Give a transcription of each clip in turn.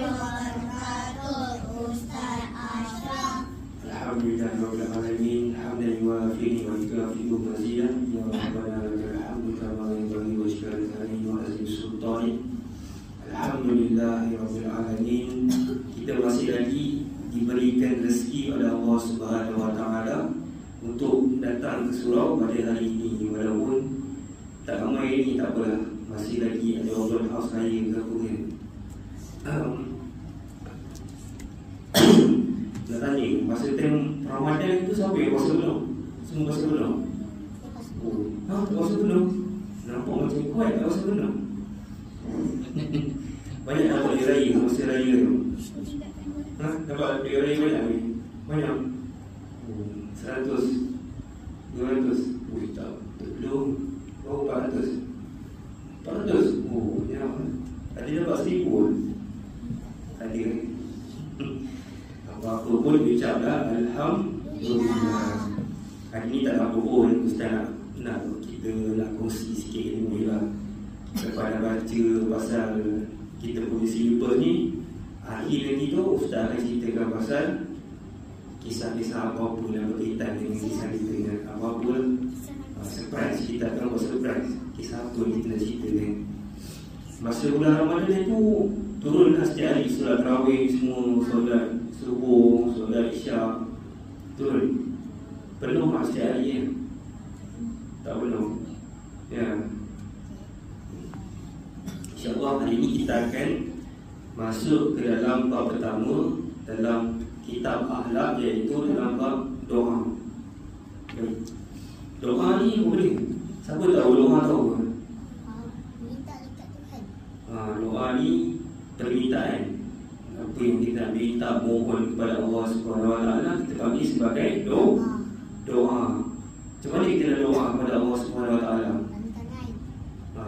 wabarakatuh, Ustaz Ashraf. Alhamdulillah Rabbil Alamin, hamdan yuwafi wa yukafi'u mazidah. Ya Rabbana lakal hamdu kama yanbaghi wa syukran karim wa azim sultani. Alhamdulillah Rabbil Alamin. Kita masih lagi diberikan rezeki oleh Allah Subhanahu wa taala untuk datang ke surau pada hari ini. Walaupun tak ramai ini, tak apalah, masih lagi ada open house raya ke apa kan. Nak tanya, masa time Ramadan tu siapa yang puasa penuh? Semua puasa penuh? Oh, tak puasa penuh? Nampak macam kuat tak puasa penuh? Banyak dapat dia raya, masa raya tu. Dapat dia raya banyak ni? Banyak? 100? 200? Oh, tak, belum. Oh, 400? 400? Oh, banyak. Ada dapat 1000 pun? Ada. Apa-apa pun ucaplah Alhamdulillah. Hari ni tak apa pun, Ustaz nak kita nak kongsi sikit ilmu lah. Lepas dah baca pasal kita punya silibus ni, akhir nanti tu Ustaz akan ceritakan pasal kisah-kisah apa-apa yang berkaitan dengan kisah kita dengan apa-apa surprise. Kita akan buat surprise kisah apa yang kita nak ceritakan. Masa bulan Ramadan tu turunlah setiap hari solat tarawih, semua solat subuh, solat isyak turun. Penuh tak setiap hari ya? Tak penuh ya. InsyaAllah hari ini kita akan masuk ke dalam bab pertama dalam kitab akhlak, iaitu dalam bab doa. Doa ni boleh, siapa tahu doa tahu ke? Minta dekat Tuhan. Doa ni permintaan. Apa yang kita minta, mohon kepada Allah Subhanahu Wa Taala, kita panggil sebagai doa. Macam mana kita nak doa kepada Allah Subhanahu Wa Taala?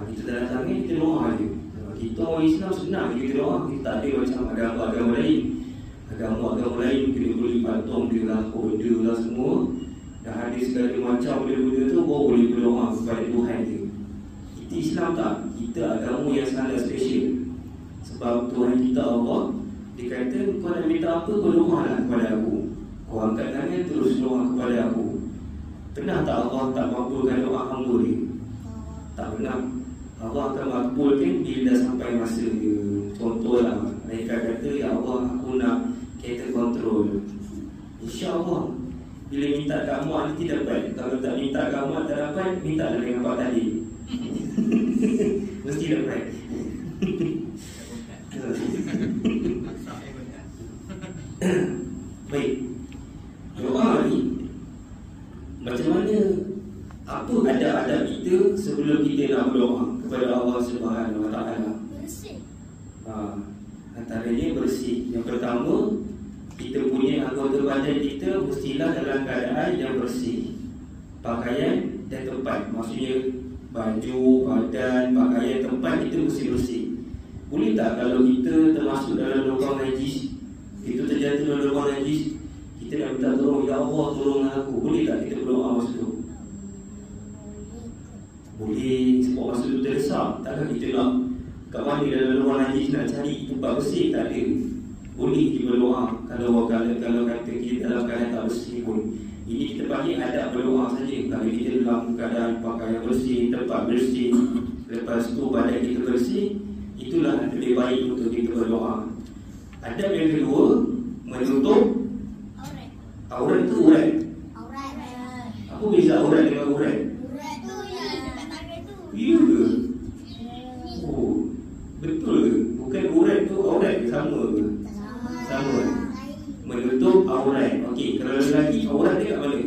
Kita dalam tangan, kita doa je. Kita orang Islam senang kita doa. Kita tak ada macam agama-agama lain. Agama-agama lain kita boleh patung dia lah, koda lah semua. Dah ada segala macam benda-benda tu, boleh berdoa kepada Tuhan dia. Kita Islam tak. Kita agama yang sangat special. Sebab Tuhan kita Allah, dia kata, kau nak minta apa, kau doa lah kepada aku. Kau angkat tangan, terus doa kepada aku. Pernah tak Allah tak makbulkan doa hamba dia? Tak pernah. Allah akan makbulkan bila dah sampai masa dia. Contohlah, mereka kata, ya Allah, aku nak kereta kontrol. InsyaAllah bila minta kat Mu'ad nanti dapat. Kalau tak minta kat Mu'ad tak dapat, minta dengan Pak tadi. Mesti dapat. Baik, doa ni macam mana, apa adab-adab kita sebelum kita nak berdoa kepada Allah Subhanahu Wa Taala? Bersih. Antaranya bersih. Yang pertama, kita punya anggota badan kita mestilah dalam keadaan yang bersih. Pakaian dan tempat, maksudnya baju, badan, pakaian, tempat kita mesti bersih. Boleh tak kalau kita termasuk dalam lubang najis, itu terjatuh dalam lubang najis, kita nak minta tolong, ya Allah tolonglah aku, boleh tak kita berdoa masa tu? Boleh, sebab masa tu terdesak. Takkan kita nak kat mana dalam lubang najis nak cari tempat bersih? Tak ada. Boleh kita berdoa kalau kata kita dalam keadaan tak bersih pun. Ini kita panggil adab berdoa saja. Kalau kita dalam keadaan pakaian bersih, tempat bersih, lepas tu badan kita bersih, itulah lebih baik untuk kita berdoa. Adab yang kedua, menutup aurat. Tu urat. Apa beza aurat dengan urat? Urat tu yang dekat tangan tu. Ya ke? Oh, betul ke? Bukan urat tu aurat ke, sama ke? Sama. Menutup aurat. Okey, kalau lelaki aurat dia kat mana?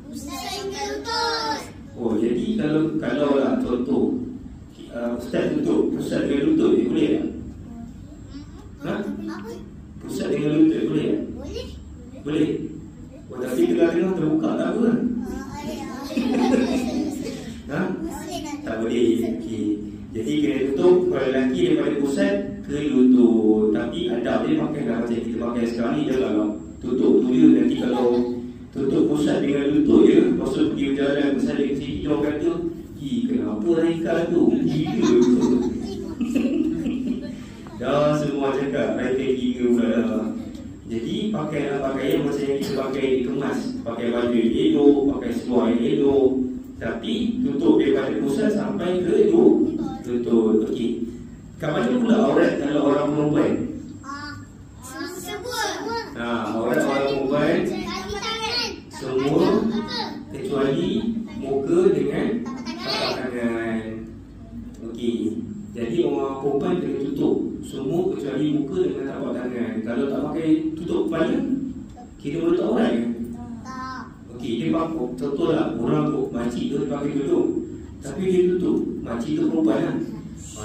Ustaz hingga lutut. Oh, jadi kalau lah contoh Ustaz tutup, pusat dengan lutut dia boleh tak? Apa? Pusat dengan lutut boleh tak? Boleh. Boleh. Oh, tapi tengah-tengah terbuka tak apa kan? Tak boleh. Okey. Jadi kena tutup kalau lelaki daripada pusat ke lutut. Tapi adab dia pakailah macam kita pakai sekarang ni, janganlah tutup tu dia. Nanti kalau tutup pusat dengan lutut je, lepas tu pergi berjalan bersalin ke sini, dia orang kata, kenapa Haikal tu? Gila. Dah semua cakap ranking 3 pula dah. Jadi pakailah pakaian macam yang kita pakai dikemas. Pakai baju yang elok, pakai seluar yang elok, tapi tutup daripada pusat sampai ke tutup. Okey. Kat mana pula aurat kalau orang perempuan? Semua. Aurat orang perempuan Kaki tangan. semua kecuali muka dengan tapak tangan. Okey. Jadi orang perempuan kena tutup semua kecuali muka dengan tapak tangan. Kalau tak pakai tutup kepala, kira menutup aurat ke? Tak. Okey, dia pakai contoh lah, orang tu makcik tu dia pakai tudung, tapi dia tutup. Makcik tu perempuan lah.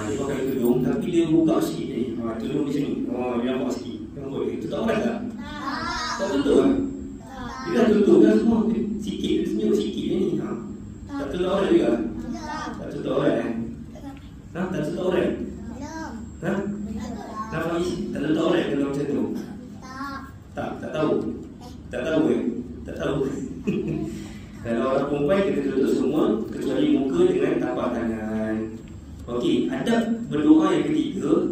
Dia pakai tudung tapi dia buka sikit ni. Tudung macam ni. Dia nampak sikit. Nampak dia tutup aurat tak? Tak tutup lah. Dia dah tutup dah semua. Sikit, senyum sikit ni. Tak tutup aurat juga? Tak tutup aurat kan? Tak tutup aurat? Nampak isi? Tak tutup aurat kalau macam tu? Tak tahu? Tak tahu ke? Tak tahu. Kalau orang perempuan kita tutup semua kecuali muka dengan tapak tangan. Okey, adab berdoa yang ketiga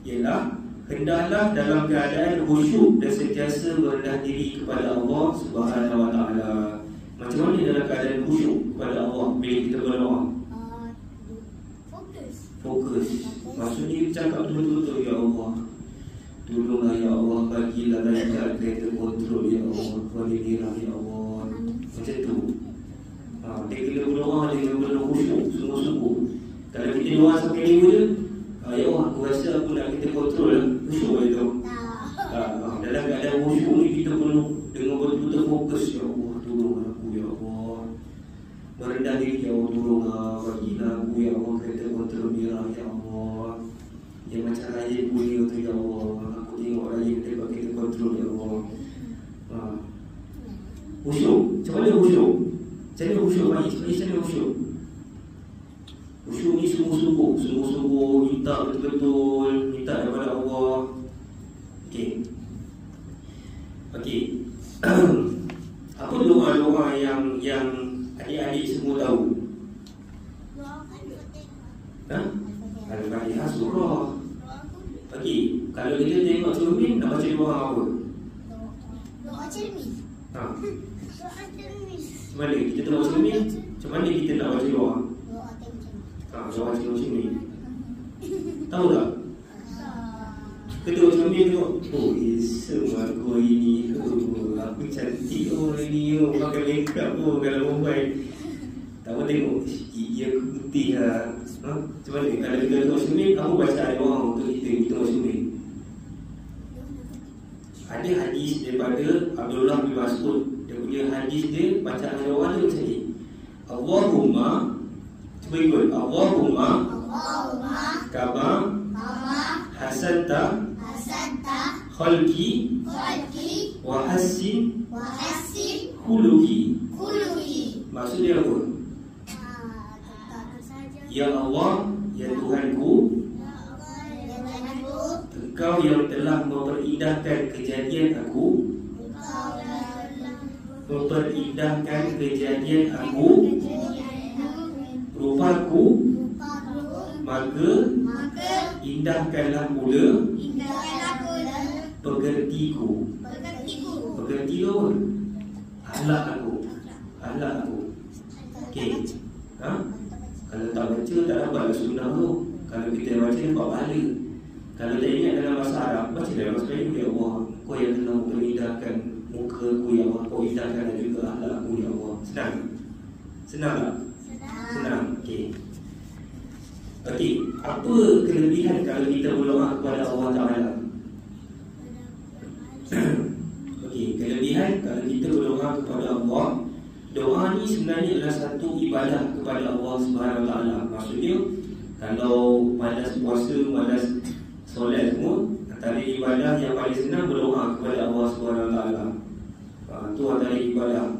ialah hendaklah dalam keadaan khusyuk dan sentiasa merendah diri kepada Allah Subhanahu Wa Taala. Macam mana dalam keadaan khusyuk kepada Allah bila kita berdoa? Fokus. Maksudnya kita cakap betul-betul, ya Allah, tolonglah ya Allah, bagilah lancar kereta kontrol ya Allah, walidina ya Allah. Macam tu. Dia kena berdoa dengan penuh khusyuk, sungguh-sungguh. Kalau kita doa sampai lima je, ya Allah, aku rasa aku nak kereta kontrol lah. Khusyuk je tu. Dalam keadaan khusyuk ni kita perlu dengan betul-betul fokus, ya Allah, tolonglah aku ya Allah. Merendah diri, ya Allah, tolonglah, bagilah aku ya Allah kereta kontrol merah ya Allah. Yang macam raya punya tu ya Allah, aku tengok raya kita pakai kereta kontrol ya Allah. Khusyuk. Macam mana khusyuk? Macam mana khusyuk Faiz? Faiz macam mana khusyuk? Khusyuk ni sungguh-sungguh, sungguh-sungguh minta betul-betul, minta daripada Allah. Okey. Apa doa-doa yang adik-adik semua tahu? Al-Fatihah surah. Okey, kalau kita tengok cermin nak baca doa apa? Doa cermin. Doa cermin. Macam mana kita tengok cermin? Macam mana kita nak baca doa? Doa tengok cermin. Doa tengok cermin. Tahu tak? Ketua cermin tengok, oh esok aku ini, aku cantik ini, pakai makeup kalau perempuan. Tak apa tengok, gigi aku putih lah. Macam mana? Kalau kita tengok cermin, kamu baca doa untuk kita tengok cermin. Ada hadis daripada Abdullah bin Mas'ud. Dia punya hadis dia, bacaan doa dia macam ni. Allahumma, cuba ikut. Allahumma kama hasanta khalqi wa hassin khuluqi. Maksudnya apa? Ya Allah, ya Tuhanku, Engkau yang telah memperindahkan kejadian aku, rupaku, maka indahkanlah pula pekertiku. Pekerti tu akhlak aku. Okey. Kalau tak baca tak dapatlah sunnah tu. Kalau kita baca dapat pahala. Kalau tak ingat dalam bahasa Arab, baca dalam bahasa Melayu, ya Allah, Kau yang telah memperindahkan muka aku ya Allah, Kau indahkan juga akhlak aku ya Allah. Senang? Senang tak? Senang. Okey, apa kelebihan kalau kita berdoa kepada Allah Ta'ala? Okey, kelebihan kalau kita berdoa kepada Allah, doa ni sebenarnya adalah satu ibadah kepada Allah Subhanahu Wa Ta'ala. Maksudnya, kalau malas puasa, malas solat semua, antara ibadah yang paling senang berdoa kepada Allah Subhanahu Wa Ta'ala. Itu antara ibadah.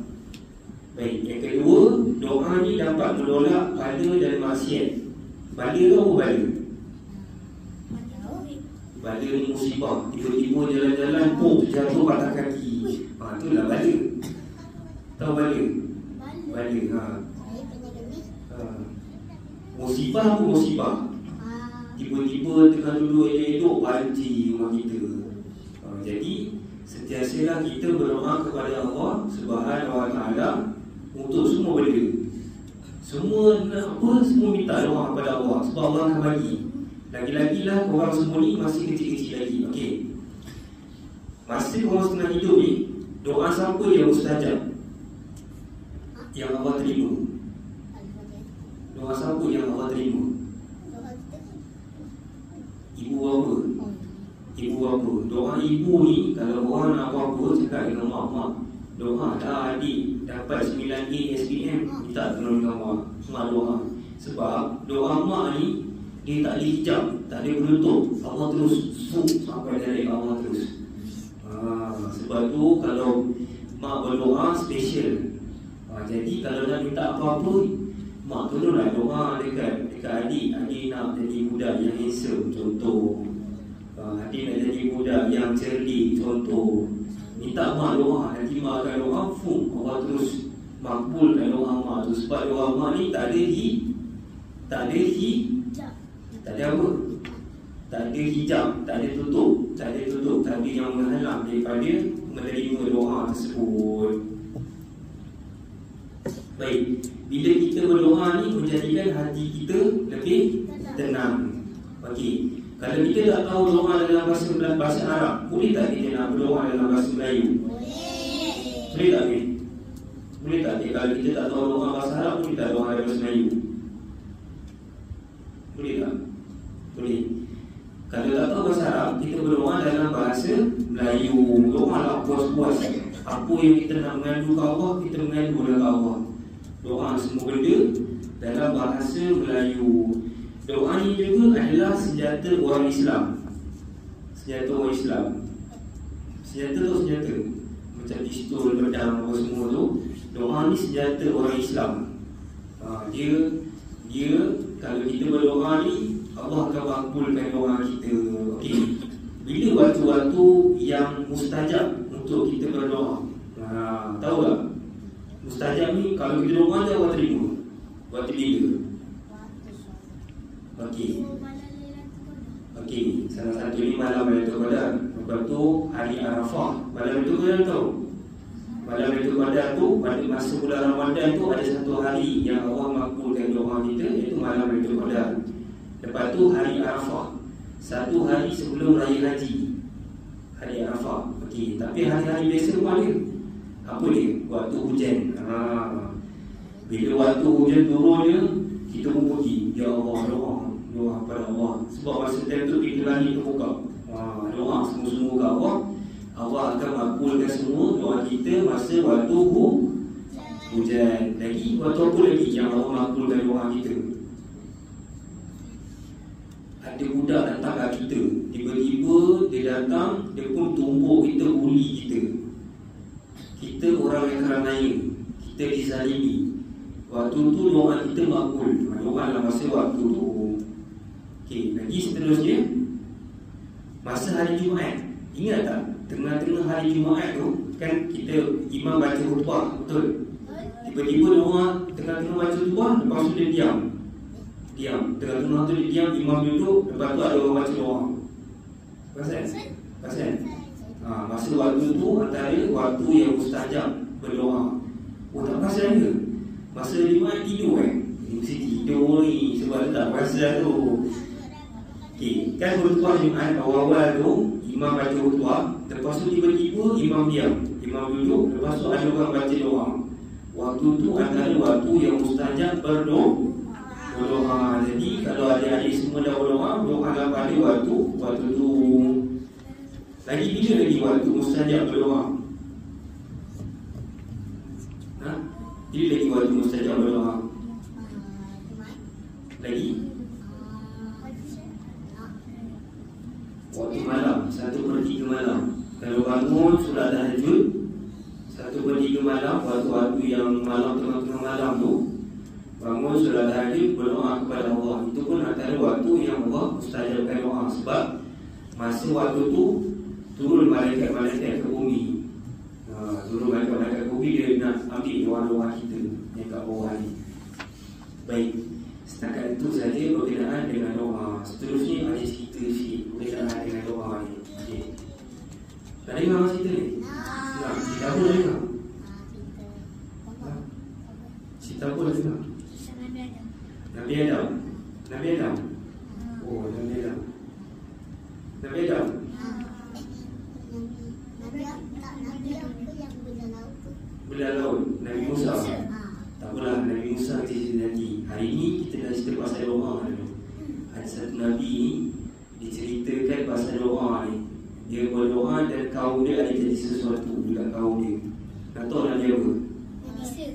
Baik, yang kedua, doa ni dapat menolak bala dan maksiat. Bala tu apa bala? Bala ni musibah. Tiba-tiba jalan-jalan, jatuh patah kaki. Itulah bala. Tahu bala? Bala. Musibah apa musibah? Tiba-tiba tengah duduk elok-elok banjir, sentiasalah kita berdoa kepada Allah Subhanahu Wa Taala untuk semua benda. Semua minta doa kepada Allah sebab Allah akan bagi. Lagi-lagilah orang semua ni masih kecil-kecil lagi. Okey. Masa orang setengah hidup ni, doa siapa yang mustajab? Yang Allah terima. Doa siapa yang Allah terima? Ibu bapa. Ibu bapa. Doa ibu ni, kalau orang nak apa-apa, cakap dengan mak-mak, doa dah adik dapat 9A SPM, minta tolong dengan mak. Mak doa. Sebab doa mak ni, dia tak boleh hijab, tak boleh menutup. Allah terus sampai dari Allah terus. Sebab tu kalau mak berdoa special. Jadi kalau nak minta apa-apa, mak tolonglah doa dekat adik. Adik nak jadi budak yang handsome, contoh. Adik nak jadi budak yang cerdik, contoh. Minta mak doa, nanti mak akan doa, Allah terus makbulkan doa mak tu. Sebab doa mak ni tak ada apa? Tak ada hijab, tak ada tutup, tak ada yang menghalang daripada menerima doa tersebut. Baik, bila kita berdoa ni menjadikan hati kita lebih tenang. Okey, kalau kita tak tahu doa dalam bahasa Arab, boleh tak kita nak berdoa dalam bahasa Melayu? Boleh tak? Boleh tak? Kalau kita tak tahu doa bahasa Arab, boleh tak doa dalam bahasa Melayu? Boleh tak? Boleh. Kalau tak tahu bahasa Arab, kita berdoa dalam bahasa Melayu. Doa lah puas-puas. Apa yang kita nak mengadu ke Allah, kita mengadu dengan Allah. Doa semua benda dalam bahasa Melayu. Doa ni juga adalah senjata orang Islam. Senjata orang Islam. Senjata tu senjata. Macam pistol, pedang, apa semua tu. Doa ni senjata orang Islam. Dia kalau kita berdoa ni, Allah akan makbulkan doa kita. Okey. Bila waktu-waktu yang mustajab untuk kita berdoa? Tahu tak? Mustajab ni kalau kita doa je Allah terima. Waktu bila? Okey, salah satu ni malam Lailatul Qadar. Lepas tu hari Arafah. Malam Lailatul Qadar tahu? Malam Lailatul Qadar tu pada masa bulan Ramadan tu ada satu hari yang Allah makbulkan doa kita, iaitu malam Lailatul Qadar. Lepas tu hari Arafah, satu hari sebelum Raya Haji, hari Arafah. Okey, tapi hari-hari biasa pun ada. Apa dia? Waktu hujan. Bila waktu hujan turunnya, kita memuji, ya Allah, doa kepada Allah. Sebab masa tu pintu langit terbuka. Doa semua-semua ke Allah, Allah akan makbulkan semua doa kita masa waktu hujan. Lagi, waktu apa lagi yang Allah makbulkan doa kita? Ada budak datang kat kita, tiba-tiba dia datang, dia pun tumbuk kita, bully kita. Kita orang yang keranaya, kita dizalimi. Waktu tu doa kita makbul. Doa dalam masa waktu tu. Okey, lagi seterusnya, masa hari Jumaat. Ingat tak? Tengah-tengah hari Jumaat tu, kan kita imam baca khutbah, betul? Tiba-tiba doa, tengah-tengah baca khutbah, lepas tu dia diam. Tengah-tengah tu dia diam, imam duduk, lepas tu ada orang baca doa. Pasal? Masa waktu tu antara waktu yang mustajab berdoa. Tak pasal ke? Masa Jumaat tidur mesti tidur ni sebab tak pasal tu. Okey, kan khutbah Jumaat awal-awal tu imam baca khutbah, lepas tu tiba-tiba imam diam, imam duduk, lepas tu ada orang baca doa. Waktu tu antara waktu yang mustajab berdoa. Jadi kalau adik-adik semua dah berdoa, doalah pada waktu tu. Lagi bila lagi waktu mustajab berdoa? Bila lagi waktu mustajab berdoa? Lagi? Waktu malam, 1/3 malam. Kalau bangun solat tahajud 1/3 malam, waktu-waktu yang malam, tengah-tengah malam tu, bangun solat tahajud, berdoa kepada Allah. Itu pun antara waktu yang Allah mustajabkan doa. Sebab masa waktu tu turun malaikat-malaikat ke bumi. Turun malaikat-malaikat ke bumi, dia nak ambil doa-doa kita yang kat bawah ni. Baik, setakat itu saja berkenaan dengan doa. Seterusnya ada cerita sikit berkenaan dengan doa ni. Okay. Tak dengar cerita ni? pun dah dengar? Kita. Ha? Cerita apa dah dengar? Kisah Nabi Adam. Nabi Adam. Nabi Adam. Oh, Nabi Adam. Nabi Adam. Nabi apa yang berdalau tu? Belah laut. Nabi Musa. Ha. Tak apalah, Nabi Musa kita cerita nanti. Hari ni kita dah cerita pasal doa dulu. Ada satu Nabi ni diceritakan pasal doa ni. Dia berdoa dan kaum dia ada jadi sesuatu dekat kaum dia. Nak tahu Nabi apa? Nabi Isa.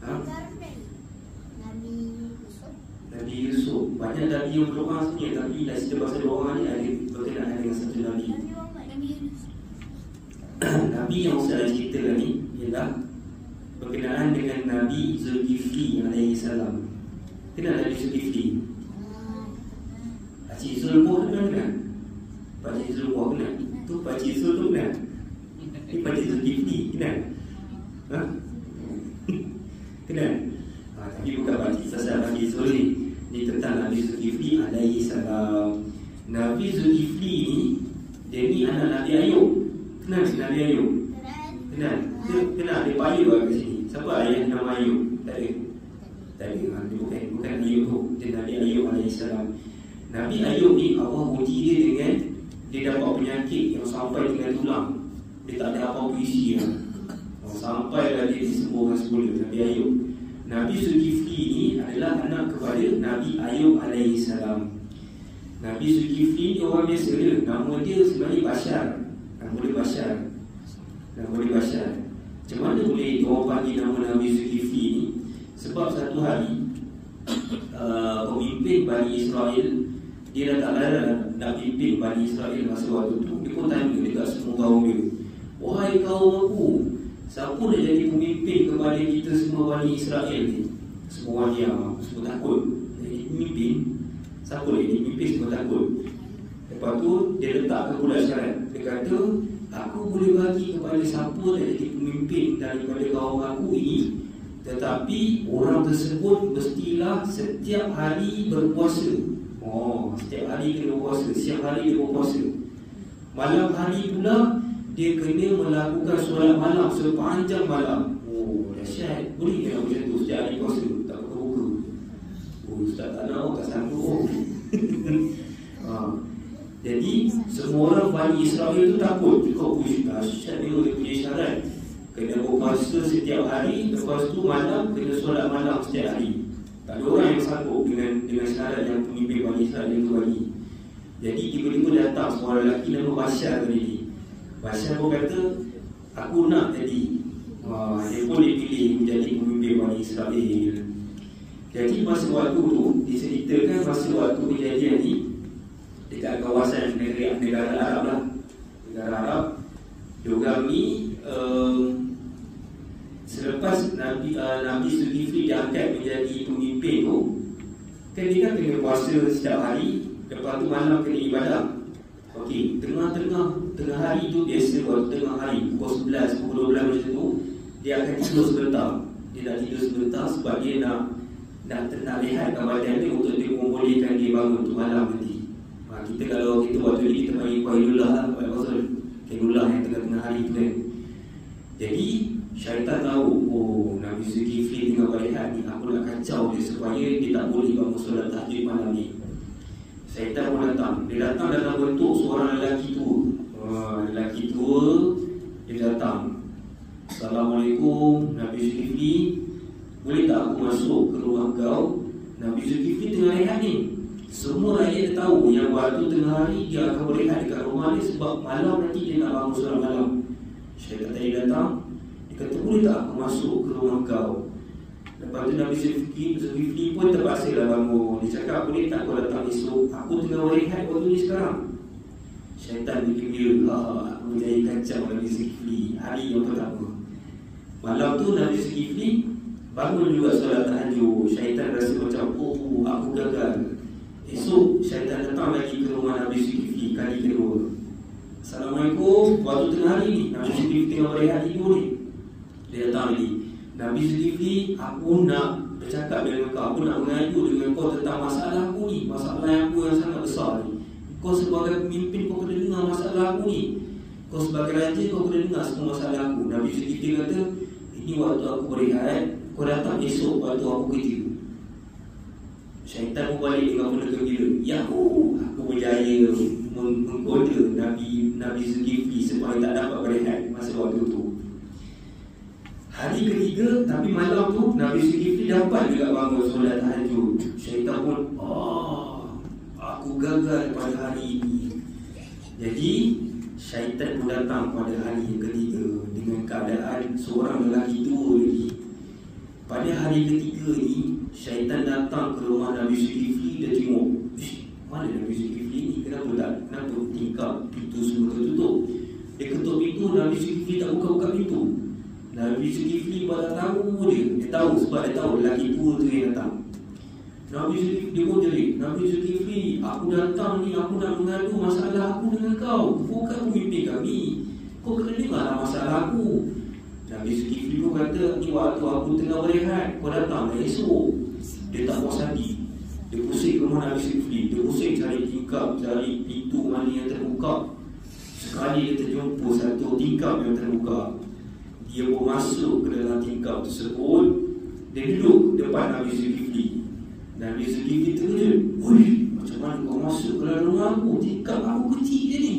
Ha? Nabi Yusuf. Nabi Yusuf. Banyak Nabi yang berdoa sebenarnya, tapi dah cerita pasal doa ni ada berkenaan dengan satu Nabi. Nabi Muhammad. Nabi Yunus. Nabi yang Ustaz ceritakan ni ialah berkenaan dengan Nabi Zulkifli alaihi salam. Kenal Nabi Zulkifli? Pakcik Zul pun kenal? Pakcik Zul pun kenal? Tu Pakcik Zul tu kenal? Ni Pakcik Zulkifli kenal? Ha? Kenal? Tapi bukan Pakcik Sasar Pakcik Zul ni. Ni tentang Nabi Zulkifli alaihi salam. Nabi Zulkifli ni, dia ni anak Nabi Ayub. Kenal si Nabi Ayub? Kenal? Kenal dia Pak Ayub kat sini. Siapa ayah nama Ayub? Tak ada. Tak ada. Dia bukan Ayub tu. Dia Nabi Ayub alaihissalam. Nabi Ayub ni Allah uji dia dengan dia dapat penyakit yang sampai tinggal tulang. Dia tak ada apa-apa isi lah. Sampailah dia disembuhkan semula Nabi Ayub. Nabi Zulkifli ni adalah anak kepada Nabi Ayub alaihissalam. Nabi Zulkifli ni orang biasa dia. Nama dia sebenarnya Bashar. Nama dia Bashar. Nama dia Bashar. Macam mana boleh orang panggil nama Nabi Zulkifli ni? Sebab satu hari pemimpin Bani Israel, dia dah tak larat nak pimpin Bani Israel masa waktu tu. Dia pun tanya dekat semua kaum dia, wahai kaum aku, siapa nak jadi pemimpin kepada kita semua Bani Israel ni? Semua orang diam, semua takut. Jadi pemimpin, siapa nak jadi pemimpin? Semua takut. Lepas tu dia letakkan pula syarat. Dia kata, aku boleh bagi kepada siapa nak jadi pemimpin daripada kaum aku ini, tetapi orang tersebut mestilah setiap hari berpuasa. Oh, setiap hari kena berpuasa. Setiap hari dia berpuasa. Malam hari pula dia kena melakukan solat malam sepanjang malam. Oh, dahsyat. Boleh ke macam tu setiap hari puasa? Tak buka-buka. Oh, Ustaz tak nak, tak sanggup. Jadi semua orang Bani Israel tu takut. Kau dahsyat dia punya syarat. Kena berpuasa setiap hari, lepas tu malam kena solat malam setiap hari. Tak ada orang yang sanggup dengan syarat yang pemimpin Bani Israel itu bagi. Jadi tiba-tiba datang seorang lelaki nama Bashar tadi. Bashar pun kata, aku nak jadi. Dia pun dipilih menjadi pemimpin Bani Israel. Jadi masa waktu tu diceritakan masa waktu kejadian ni dekat kawasan negara Arab lah. Negara Arab, diorang ni selepas Nabi Zulkifli diangkat menjadi pemimpin tu, kan dia kan kena puasa setiap hari, lepas tu malam kena ibadah. Okey, tengah hari tu biasa waktu tengah hari pukul 11, pukul 12 macam tu, dia akan tidur sebentar. Dia nak tidur sebentar sebab dia nak rehatkan badan dia untuk dia membolehkan dia bangun tu malam nanti. Kita kalau kita waktu ni kita panggil Qailullah lah, Qailullah yang tengah-tengah hari tu kan. Jadi syaitan tahu, oh Nabi Zulkifli tengah berehat ni, aku nak kacau dia supaya dia tak boleh bangun solat tahajud malam ni. Syaitan pun datang. Dia datang dalam bentuk seorang lelaki tua. Lelaki tua, dia datang. Assalamualaikum Nabi Zulkifli, boleh tak aku masuk ke rumah kau? Nabi Zulkifli tengah rehat ni. Semua rakyat tahu yang waktu tengah hari dia akan berehat dekat rumah dia, sebab malam nanti dia nak bangun solat malam. Syaitan tadi datang. Dia kata, boleh tak aku masuk ke rumah kau? Lepas tu Nabi Zulkifli pun terpaksa lah bangun. Dia cakap, boleh tak kau datang esok? Aku tengah berehat waktu ni sekarang. Syaitan bikin dia, aku jadi kacau Nabi Zulkifli. Hari yang pertama, malam tu Nabi Zulkifli bangun juga solat tahajud. Syaitan rasa macam, oh aku gagal. Esok syaitan datang lagi ke rumah Nabi Zulkifli kali kedua. Assalamualaikum, waktu tengah hari ni Nabi Zulkifli tengah berehat tidur ni. Dia datang lagi, Nabi Zulkifli, aku nak bercakap dengan kau, aku nak mengadu dengan kau tentang masalah aku ni, masalah aku yang sangat besar ni. Kau sebagai pemimpin, kau kena dengar masalah aku ni. Kau Kau sebagai raja, kau kena dengar semua masalah aku. Nabi Zulkifli kata, ini waktu aku berehat, kau datang esok waktu aku kerja. Syaitan pun balik dengan benda gembira. Yahoo, aku berjaya menggoda Nabi Zulkifli supaya tak dapat berehat masa waktu tu. Hari ketiga, tapi malam tu Nabi Zulkifli dapat juga bangun solat tahajud. Syaitan pun, aku gagal pada hari ini. Jadi syaitan pun datang pada hari yang ketiga dengan keadaan seorang lelaki tua lagi. Pada hari ketiga ni, syaitan datang ke rumah Nabi Zulkifli. Dia tengok, mana Nabi Zulkifli ni? Kenapa tingkap pintu semua tertutup? Dia ketuk pintu, Nabi Zulkifli tak buka-buka pintu. Nabi Zulkifli pada tahu dia tahu sebab dia tahu lelaki tua tu yang datang. Nabi Zulkifli dia pun jerit, Nabi Zulkifli, aku datang ni, aku nak mengadu masalah aku dengan kau. Bukan pemimpin kami. Kau kena dengarlah masalah aku. Nabi Zulkifli pun kata, ni waktu aku tengah berehat, kau datang esok. Dia tak puas hati. Dia pusing ke rumah Nabi Zulkifli. Dia pusing cari tingkap, cari pintu mana yang terbuka. Sekali dia terjumpa satu tingkap yang terbuka. Dia pun masuk ke dalam tingkap tersebut. Dia duduk depan Nabi Zulkifli. Nabi Zulkifli terkejut. Macam mana kau masuk ke dalam rumah aku? Tingkap aku kecil je ni.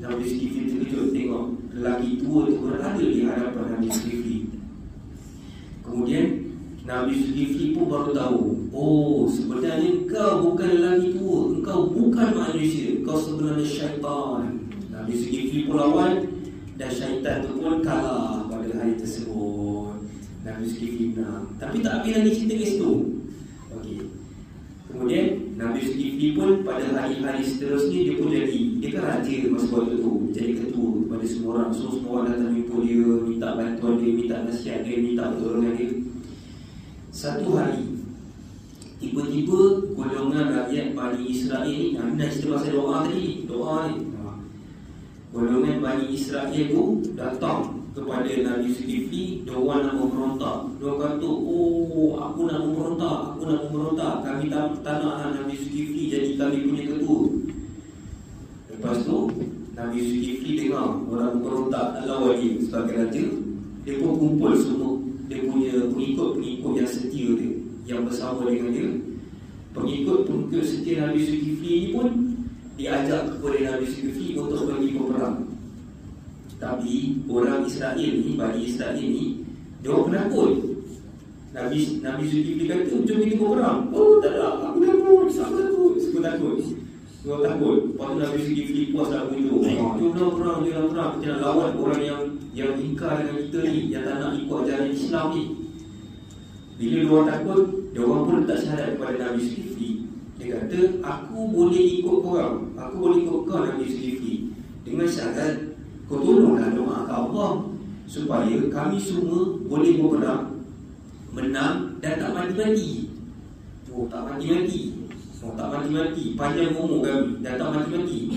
Nabi Zulkifli terkejut tengok lelaki tua tu berada di hadapan Nabi Zulkifli. Kemudian Nabi Zulkifli pun baru tahu, sebenarnya kau bukan lelaki tua, engkau bukan manusia, kau sebenarnya syaitan. Nabi Zulkifli pun lawan dan syaitan tu pun kalah pada hari tersebut. Nabi Zulkifli menang. Tapi tak habis lagi cerita kat situ. Okey. Kemudian Nabi Zulkifli pun pada hari-hari seterusnya dia pun jadi, dia kan raja masa waktu tu, jadi ketua kepada semua orang. So semua orang datang jumpa dia, minta bantuan dia, minta nasihat dia, minta pertolongan dia. Satu hari tiba-tiba golongan rakyat Bani Israel ni, nak cerita pasal doa tadi, doa ni. Golongan Bani Israel tu datang kepada Nabi Zulkifli, diorang nak memberontak. Diorang kata, aku nak memberontak, kami tak nak Nabi Zulkifli jadi kami punya ketua. Lepas tu Nabi Zulkifli dengar orang memberontak tak lawan dia sebagai raja. Dia pun kumpul semua dia punya pengikut-pengikut yang setia dia, yang bersama dengan dia. Pengikut-pengikut setia Nabi Zulkifli ni pun diajak kepada Nabi Zulkifli untuk pergi berperang. Tapi orang Israel ni, Bani Israel ni, dia orang penakut. Nabi Zulkifli kata, jom kita berperang. Tak ada, aku takut, aku takut. Dia takut. Lepas tu Nabi Zulkifli puas lagu tu. Jom perang, kita nak lawan orang yang ingkar dengan kita ni, yang tak nak ikut ajaran Islam ni. Bila dia orang takut, dia orang pun letak syarat kepada Nabi Zulkifli. Dia kata, aku boleh ikut korang, aku boleh ikut kau Nabi Zulkifli, dengan syarat kau tolonglah doa ke Allah supaya kami semua boleh berperang, menang dan tak mati-mati. Tak mati-mati, panjang umur kami dan tak mati-mati.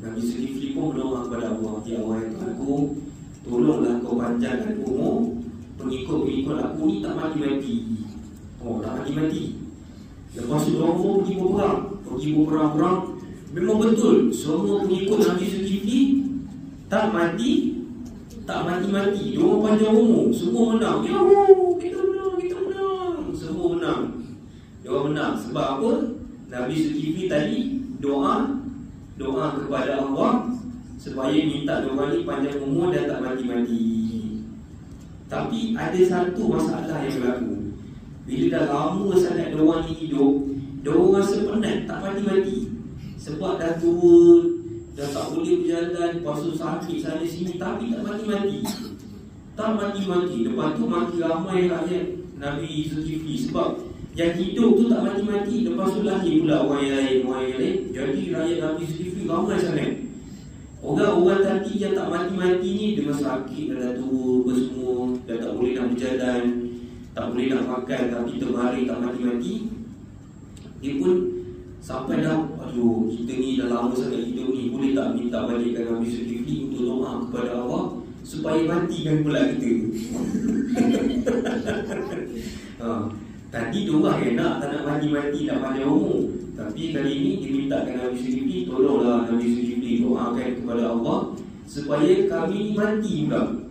Nabi Zulkifli pun berdoa kepada Allah, ya Allah yang Tuhanku, tolonglah kau panjangkan umur pengikut-pengikut aku ni tak mati-mati. Tak mati-mati. Lepas tu orang pun pergi berperang. Memang betul, semua pengikut Nabi Zulkifli tak mati-mati. Diorang panjang umur, semua menang. Kita menang. Semua menang. Diorang menang. Sebab apa? Nabi Zulkifli tadi doa kepada Allah supaya minta diorang ni panjang umur dan tak mati-mati. Tapi ada satu masalah yang berlaku. Bila dah lama sangat diorang ni hidup, diorang rasa penat, tak mati-mati. Sebab dah tua, dah tak boleh berjalan, lepas tu sakit sana sini, tapi tak mati-mati. Lepas tu makin ramai rakyat Nabi Zulkifli. Sebab yang hidup tu tak mati-mati, lepas tu lahir pula orang yang lain. Jadi rakyat Nabi Zulkifli ramai sangat. Orang tadi yang tak mati-mati ni dengan sakit, dah tua semua, dah tak boleh nak berjalan, tak boleh nak makan, tapi terbaring tak mati-mati. Dia pun sampai dah, kita ni dah lama sangat hidup ni, boleh tak minta balikkan Nabi Zulkifli untuk doa kepada Allah supaya matikan pula kita. Tadi diorang yang tak nak mati-mati, nak panjang umur. Tapi kali ini dimintakan Nabi Zulkifli, tolonglah Nabi Zulkifli doakan kepada Allah supaya kami mati pula.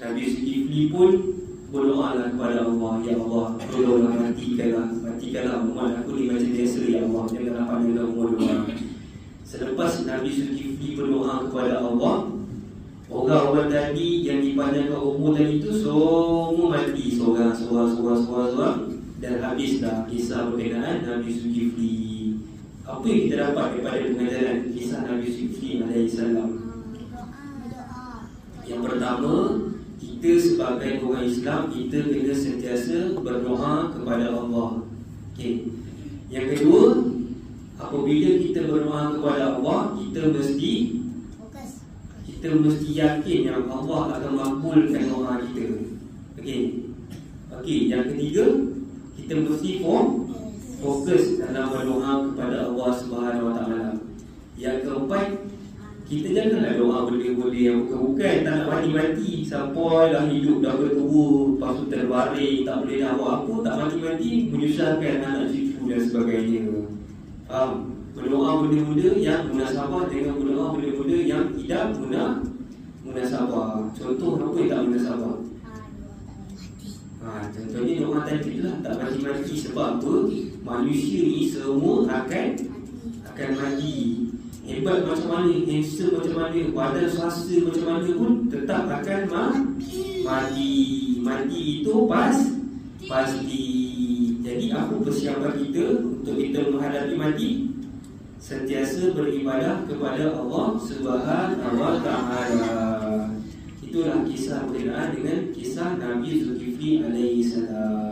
Nabi Zulkifli pun berdoalah kepada Allah, ya Allah, tolonglah matikanlah umat aku ni macam biasa, ya Allah, janganlah pandangkan umur doa. Selepas Nabi Zulkifli berdoa kepada Allah, orang-orang tadi yang dipanjangkan umur tadi itu semua mati seorang, dan habislah kisah berkenaan Nabi Zulkifli. Apa yang kita dapat daripada pengajaran kisah Nabi Zulkifli alaihissalam? Yang pertama, kita sebagai orang Islam, kita kena sentiasa berdoa kepada Allah. Okay. Yang kedua, apabila kita berdoa kepada Allah, kita mesti yakin yang Allah akan makbulkan doa kita. Okey, yang ketiga, kita mesti fokus dalam berdoa kepada Allah Subhanahu Wa Taala. Yang keempat, kita janganlah doa benda-benda yang bukan tak nak mati-mati, sampailah hidup dah bertua, lepas tu terbaring, tak boleh dah buat apa, tak mati-mati, menyusahkan anak cucu dan sebagainya. Faham? Berdoa benda-benda yang munasabah dengan berdoa benda-benda yang tidak munasabah. Contoh apa yang tak munasabah? Contohnya doa tadi lah, tak mati-mati. Sebab apa? Manusia ni semua akan mati. Hebat macam mana, handsome macam mana, badan swasta macam mana pun tetap akan mati. Mati itu pasti. Jadi apa persiapan kita untuk kita menghadapi mati? Sentiasa beribadah kepada Allah Subhanahu Wa Taala. Itulah kisah berkenaan dengan kisah Nabi Zulkifli alaihissalam.